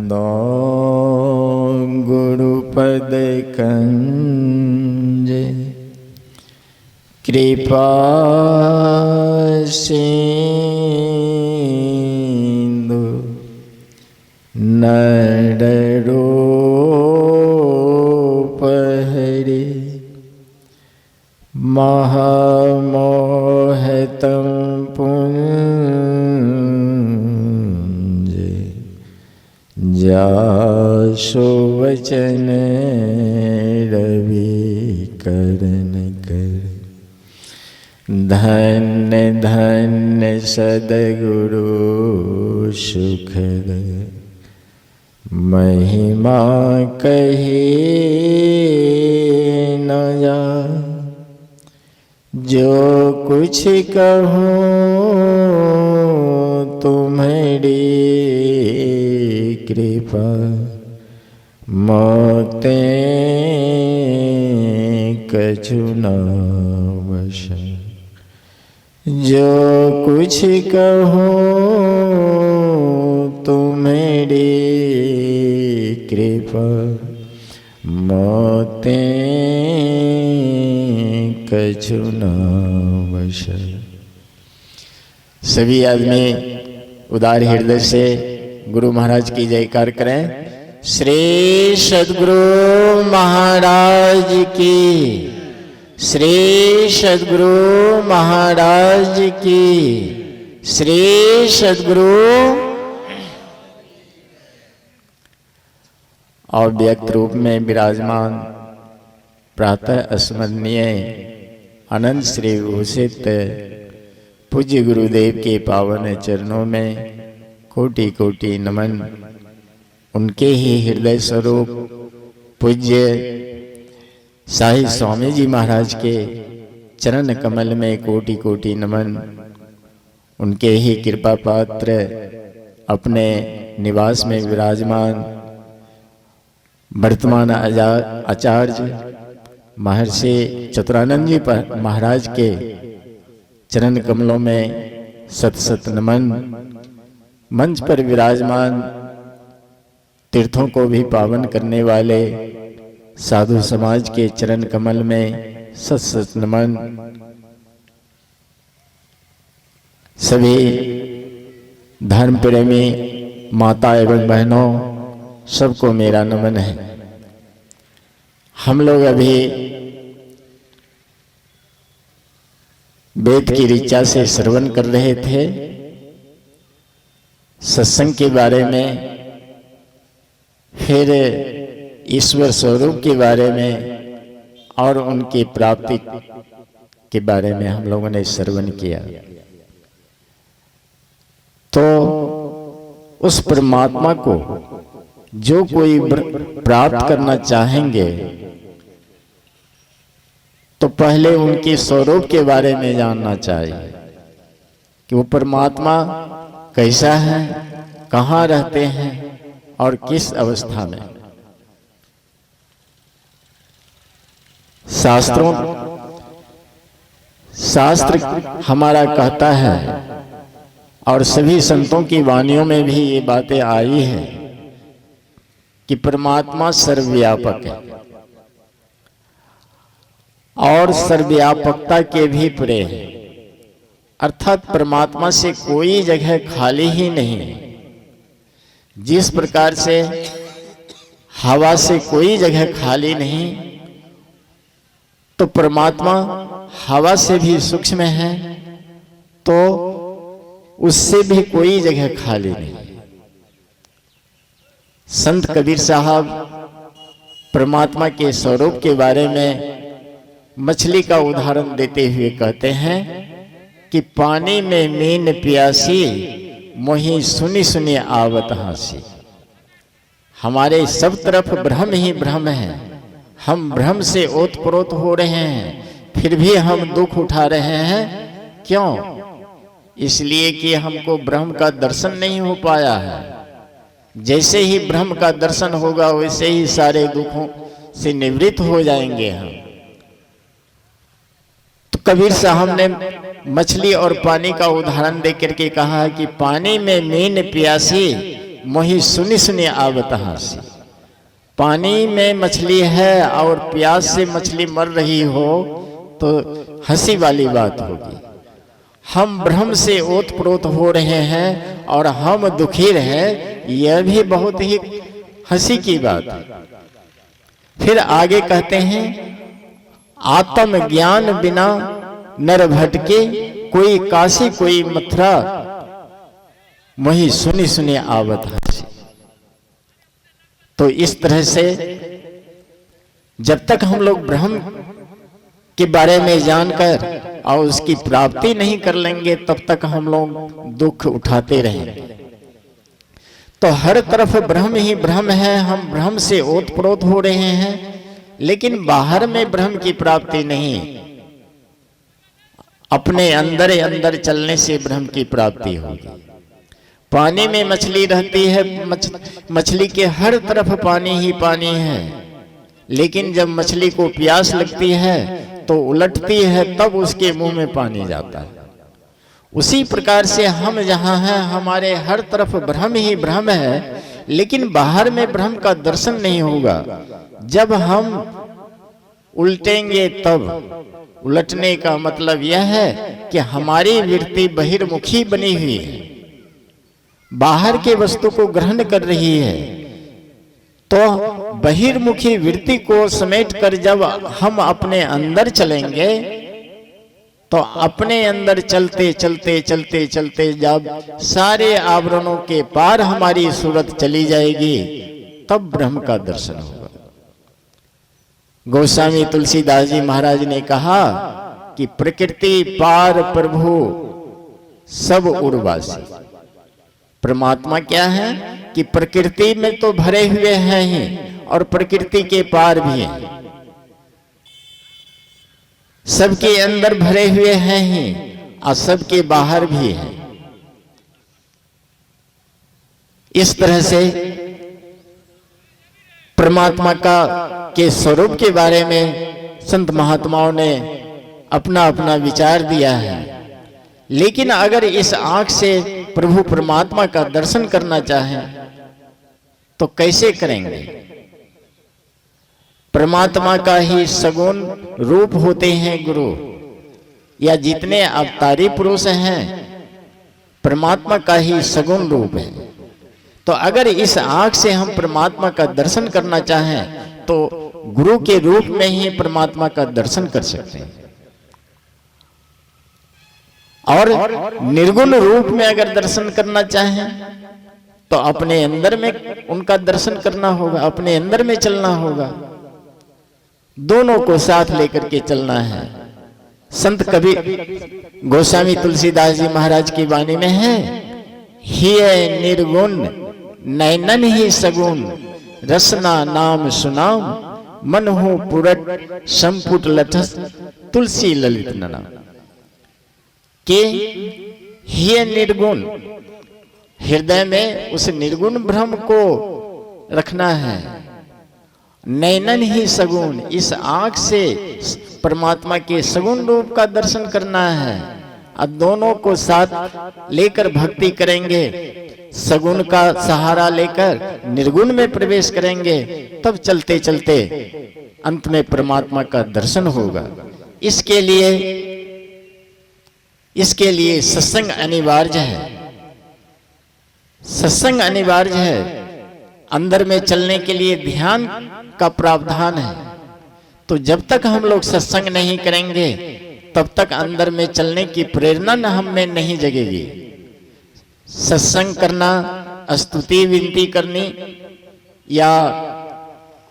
दो गुरुपद कंज कृपा सिंधु नररूप हरि महामोहतम पुंज जासु वचन रवि करण कर। धन्य धन्य सद्गुरु सुखद महिमा कही न जा। जो कुछ कहूँ तुम्हारी कृपा मोते कछु न वश। जो कुछ कहूँ तुम्हारी कृपा मोते कछु न वश। सभी आदमी उदार हृदय से गुरु महाराज की जयकार करें। श्री सद्गुरु महाराज की, श्री सद्गुरु महाराज की, श्री सद्गुरु। अव्यक्त रूप में विराजमान प्रातः स्मरणीय अनंत श्री भूषित पूज्य गुरुदेव के पावन चरणों में कोटि कोटि नमन। उनके ही हृदय स्वरूप पूज्य साहिब स्वामी जी महाराज के चरण कमल में कोटि कोटि नमन। उनके ही कृपा पात्र अपने निवास में विराजमान वर्तमान आचार्य महर्षि चतुरानंद जी महाराज के चरण कमलों में सत सत नमन। मंच पर विराजमान तीर्थों को भी पावन करने वाले साधु समाज के चरण कमल में सत सत नमन। सभी धर्म प्रेमी माता एवं बहनों सबको मेरा नमन है। हम लोग अभी वेद की ऋचा से श्रवण कर रहे थे सत्संग के बारे में, फिर ईश्वर स्वरूप के बारे में और उनकी प्राप्ति के बारे में हम लोगों ने श्रवण किया। तो उस परमात्मा को जो कोई प्राप्त करना चाहेंगे तो पहले उनके स्वरूप के बारे में जानना चाहिए कि वो परमात्मा कैसा है, कहाँ रहते हैं और किस अवस्था में। शास्त्र हमारा कहता है और सभी संतों की वाणियों में भी ये बातें आई है कि परमात्मा सर्वव्यापक है और सर्वव्यापकता के भी परे है। अर्थात परमात्मा से कोई जगह खाली ही नहीं है। जिस प्रकार से हवा से कोई जगह खाली नहीं, तो परमात्मा हवा से भी सूक्ष्म है, तो उससे भी कोई जगह खाली नहीं। संत कबीर साहब परमात्मा के स्वरूप के बारे में मछली का उदाहरण देते हुए कहते हैं कि पानी में मीन प्यासी मोही सुनी सुनी आवत हंसी। हमारे सब तरफ भ्रम ही भ्रम है, हम भ्रम से ओतप्रोत हो रहे हैं, फिर भी हम दुख उठा रहे हैं। क्यों? इसलिए कि हमको ब्रह्म का दर्शन नहीं हो पाया है। जैसे ही ब्रह्म का दर्शन होगा वैसे ही सारे दुखों से निवृत्त हो जाएंगे हम। तो कबीर साहब ने मछली और पानी का उदाहरण देकर के कहा कि पानी में मीन प्यासी मोहि सुनी सुनी आवत हंसी। पानी में मछली है और प्यास से मछली मर रही हो तो हंसी वाली बात होगी। हम भ्रम से ओतप्रोत हो रहे हैं और हम दुखी हैं, यह भी बहुत ही हंसी की बात है। फिर आगे कहते हैं, आत्म ज्ञान बिना नर भटके, कोई काशी कोई मथुरा, मोहि सुनी सुनी आवत हंसी। तो इस तरह से जब तक हम लोग ब्रह्म के बारे में जानकर और उसकी प्राप्ति नहीं कर लेंगे, तब तक हम लोग दुख उठाते रहेंगे। तो हर तरफ ब्रह्म ही ब्रह्म है, हम ब्रह्म से ओतप्रोत हो रहे हैं, लेकिन बाहर में ब्रह्म की प्राप्ति नहीं, अपने अंदर अंदर चलने से ब्रह्म की प्राप्ति होगी। पानी में मछली रहती है, मछली के हर तरफ पानी ही पानी है, लेकिन जब मछली को प्यास लगती है तो उलटती है, तब उसके मुंह में पानी जाता है। उसी प्रकार से हम जहाँ हैं, हमारे हर तरफ ब्रह्म ही ब्रह्म है, लेकिन बाहर में ब्रह्म का दर्शन नहीं होगा। जब हम उल्टेंगे तब, उलटने का मतलब यह है कि हमारी वृत्ति बहिर्मुखी बनी हुई है, बाहर के वस्तु को ग्रहण कर रही है। तो बहिर्मुखी वृत्ति को समेट कर जब हम अपने अंदर चलेंगे, तो अपने अंदर चलते चलते चलते चलते जब सारे आवरणों के पार हमारी सूरत चली जाएगी, तब ब्रह्म का दर्शन होगा। गोस्वामी तुलसीदास जी महाराज ने कहा कि प्रकृति पार प्रभु सब उर्वासी। परमात्मा क्या है कि प्रकृति में तो भरे हुए हैं ही, और प्रकृति के पार भी हैं, सबके अंदर भरे हुए हैं ही और सबके बाहर भी हैं। इस तरह से परमात्मा के स्वरूप के बारे में संत महात्माओं ने अपना अपना विचार दिया है। लेकिन अगर इस आंख से प्रभु परमात्मा का दर्शन करना चाहें तो कैसे करेंगे? परमात्मा का ही सगुण रूप होते हैं गुरु, या जितने अवतारी पुरुष हैं परमात्मा का ही सगुण रूप है। तो अगर इस आंख से हम परमात्मा का दर्शन करना चाहें तो गुरु के रूप में ही परमात्मा का दर्शन कर सकते हैं। और निर्गुण रूप में अगर दर्शन करना चाहें तो अपने अंदर में उनका दर्शन करना होगा, अपने अंदर में चलना होगा। दोनों को साथ लेकर के चलना है। संत कबीर गोस्वामी तुलसीदास जी महाराज की वाणी में है, ही निर्गुण नैनन ही सगुण, रसना नाम सुनाम, मन हो पुरट संपुट लठस, तुलसी ललित नना। के ही निर्गुण, हृदय में उस निर्गुण ब्रह्म को रखना है। नैनन ही सगुण, इस आंख से परमात्मा के सगुण रूप का दर्शन करना है। अब दोनों को साथ लेकर भक्ति करेंगे, सगुण का सहारा लेकर निर्गुण में प्रवेश करेंगे, तब चलते चलते अंत में परमात्मा का दर्शन होगा। इसके लिए सत्संग अनिवार्य है। सत्संग अनिवार्य है। अंदर में चलने के लिए ध्यान का प्रावधान है। तो जब तक हम लोग सत्संग नहीं करेंगे तब तक अंदर में चलने की प्रेरणा न हम में नहीं जगेगी। सत्संग करना, स्तुति विनती करनी, या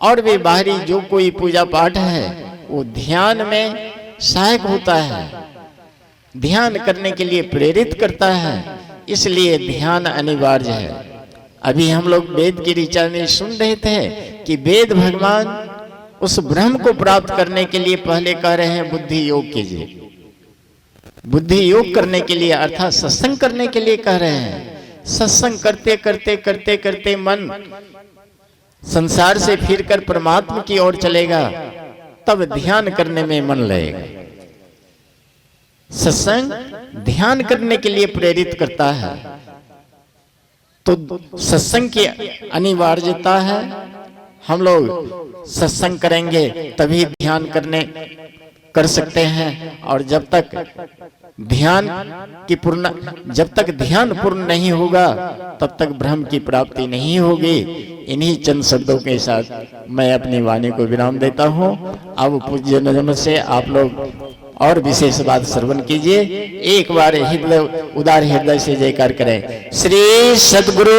और भी बाहरी जो कोई पूजा पाठ है वो ध्यान में सहायक होता है, ध्यान करने के लिए प्रेरित करता है। इसलिए ध्यान अनिवार्य है। अभी हम लोग वेद की ऋचा में सुन रहे थे कि वेद भगवान उस ब्रह्म को प्राप्त करने के लिए पहले कह रहे हैं बुद्धि योग कीजिए। बुद्धि योग करने के लिए अर्थात सत्संग करने के लिए कह रहे हैं। सत्संग करते करते करते करते मन संसार से फिरकर परमात्मा की ओर चलेगा, तब ध्यान करने में मन लगेगा। सत्संग ध्यान करने के लिए प्रेरित करता है। तो सत्संग की अनिवार्यता है। हम लोग सत्संग करेंगे तभी ध्यान कर सकते हैं। और जब तक ध्यान पूर्ण नहीं होगा तब तक ब्रह्म की प्राप्ति नहीं होगी। इन्हीं चंद शब्दों के साथ मैं अपनी वाणी को विराम देता हूँ। अब पूज्य जनों से आप लोग और विशेष बात श्रवण कीजिए। एक बार उदार हृदय से जयकार करें। श्री सद्गुरु